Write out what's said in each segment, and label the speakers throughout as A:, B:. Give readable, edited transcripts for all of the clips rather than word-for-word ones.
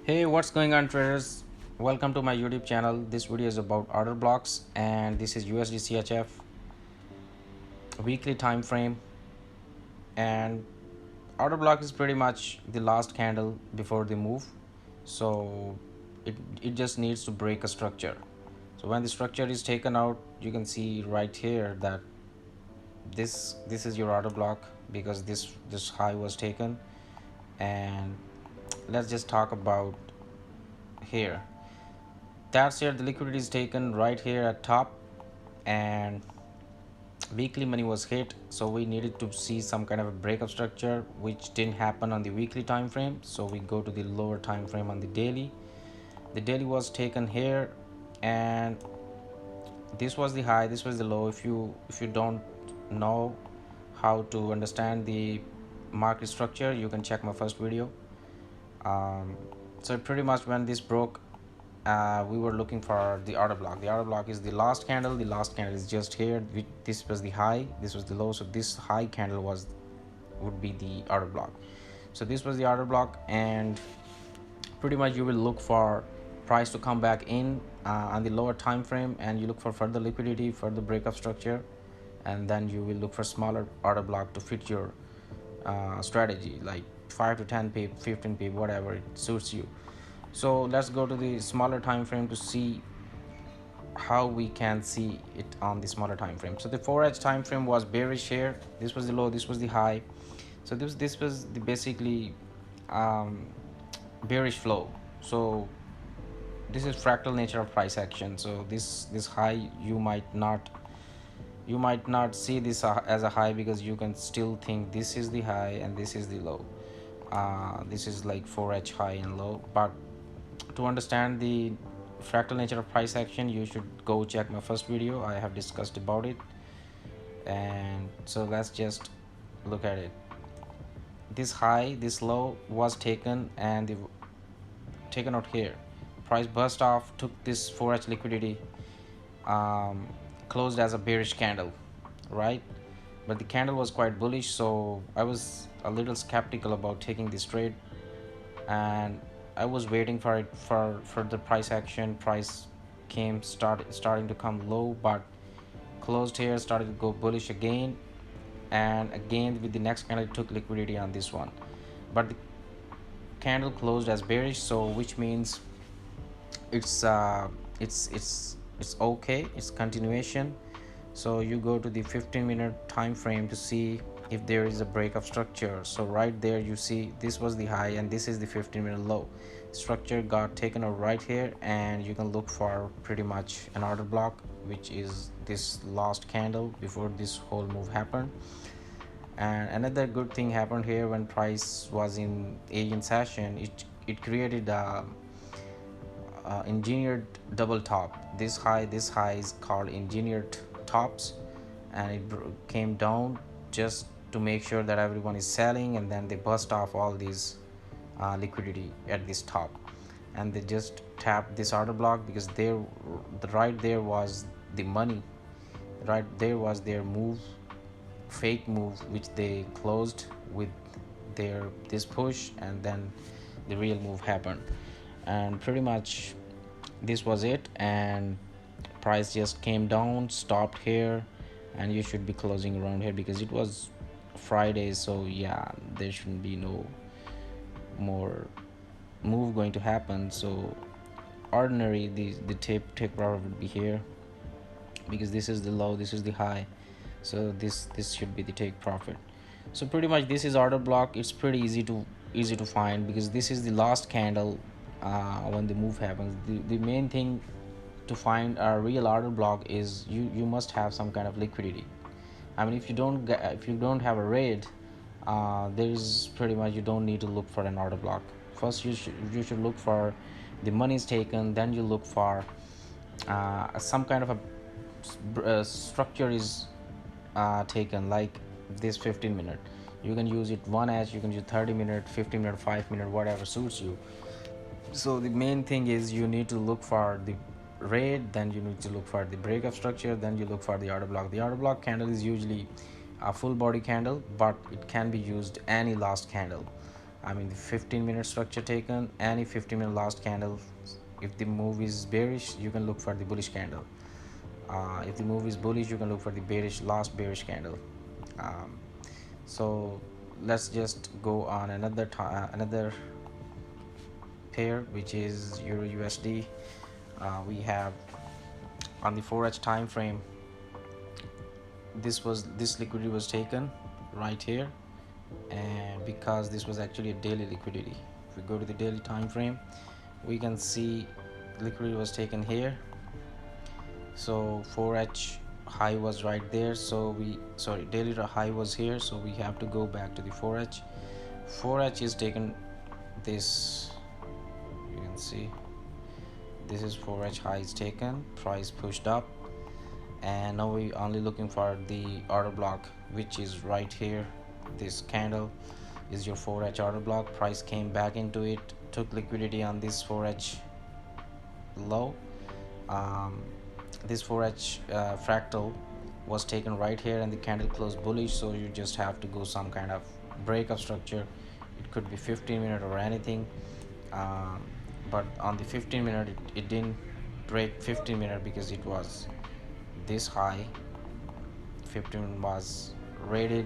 A: Hey, what's going on, traders? Welcome to my YouTube channel. This video is about order blocks, and this is USD CHF weekly time frame. And order block is pretty much the last candle before the move, so it just needs to break a structure. So when the structure is taken out, you can see right here that this is your order block because this high was taken. And let's just talk about here. That's here, the liquidity is taken right here at top, and weekly money was hit, so we needed to see some kind of a breakup structure, which didn't happen on the weekly time frame. So we go to the lower time frame on the daily. The daily was taken here, and this was the high, this was the low. If you don't know how to understand the market structure, you can check my first video. So pretty much when this broke, we were looking for the order block. The order block is the last candle. The last candle is just here. This was the high, this was the low, so this high candle would be the order block. So this was the order block, and pretty much you will look for price to come back in on the lower time frame, and you look for further liquidity, further breakup structure, and then you will look for smaller order block to fit your strategy, like 5 to 10 pip, 15 pip, whatever it suits you. So let's go to the smaller time frame to see how we can see it on the smaller time frame. So the 4H time frame was bearish here. This was the low, this was the high. So this was the basically bearish flow. So this is fractal nature of price action. So this high, you might not see this as a high, because you can still think this is the high and this is the low. This is like 4H high and low. But to understand the fractal nature of price action, you should go check my first video. I have discussed about it. And so let's just look at it. This high, this low was taken, and taken out here. Price burst off, took this 4H liquidity, closed as a bearish candle, right? But the candle was quite bullish, so I was a little skeptical about taking this trade, and I was waiting for it for the price action. Price starting to come low, but closed here, started to go bullish again, and again with the next candle it took liquidity on this one. But the candle closed as bearish, so which means it's it's okay, it's continuation. So you go to the 15-minute time frame to see if there is a break of structure. So right there you see this was the high, and this is the 15-minute low. Structure got taken out right here, and you can look for pretty much an order block, which is this last candle before this whole move happened. And another good thing happened here. When price was in Asian session, it created a engineered double top. This high is called engineered tops, and it came down just to make sure that everyone is selling, and then they bust off all these liquidity at this top, and they just tapped this order block, because right there was the money, right there was their move, fake move, which they closed with this push, and then the real move happened. And pretty much this was it, and price just came down, stopped here, and you should be closing around here because it was Friday. So yeah, there shouldn't be no more move going to happen. So ordinary, the take profit would be here, because this is the low, this is the high, so this should be the take profit. So pretty much this is order block. It's pretty easy to find, because this is the last candle when the move happens. The main thing to find a real order block is you must have some kind of liquidity. I mean, if you don't have a raid, there is pretty much, you don't need to look for an order block. First you should look for the money is taken, then you look for some kind of a structure is taken, like this 15-minute. You can use it 1H, you can use 30-minute, 15-minute, 5-minute, whatever suits you. So the main thing is you need to look for the raid, then you need to look for the breakup structure, then you look for the order block. The order block candle is usually a full body candle, but it can be used any last candle. I mean the 15-minute structure taken. Any 15-minute last candle, if the move is bearish, you can look for the bullish candle. If the move is bullish, you can look for the last bearish candle. um, so let's just go on another pair, which is Euro USD. We have on the 4H time frame, this liquidity was taken right here, and because this was actually a daily liquidity, if we go to the daily time frame, we can see liquidity was taken here. So 4H high was right there, so daily high was here, so we have to go back to the 4H is taken. This, you can see, this is 4H high is taken, price pushed up, and now we only looking for the order block, which is right here. This candle is your 4H order block. Price came back into it, took liquidity on this 4H low. This 4H fractal was taken right here, and the candle closed bullish, so you just have to go some kind of break of structure. It could be 15-minute or anything, but on the 15-minute it didn't break 15-minute because it was this high. 15 was rated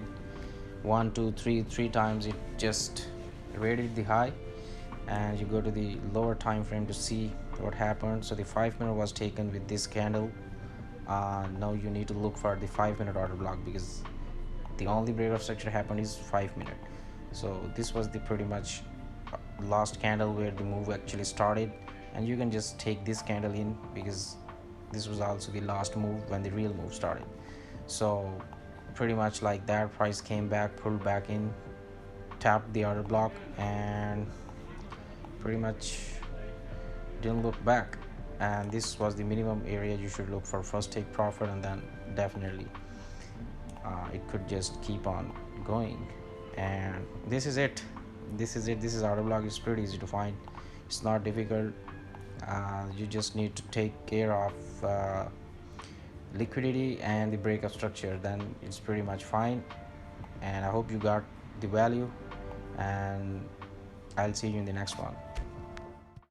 A: 1 2 3 times. It just rated the high, and you go to the lower time frame to see what happened. So the 5-minute was taken with this candle. Now you need to look for the 5-minute order block, because the only break of structure happened is 5-minute. So this was the pretty much last candle where the move actually started, and you can just take this candle in because this was also the last move when the real move started. So pretty much like that, price came back, pulled back in, tapped the order block, and pretty much didn't look back. And this was the minimum area you should look for. First take profit, and then definitely it could just keep on going. And this is it. This is order block. It's pretty easy to find. It's not difficult. You just need to take care of liquidity and the breakup structure, then it's pretty much fine. And I hope you got the value, and I'll see you in the next one.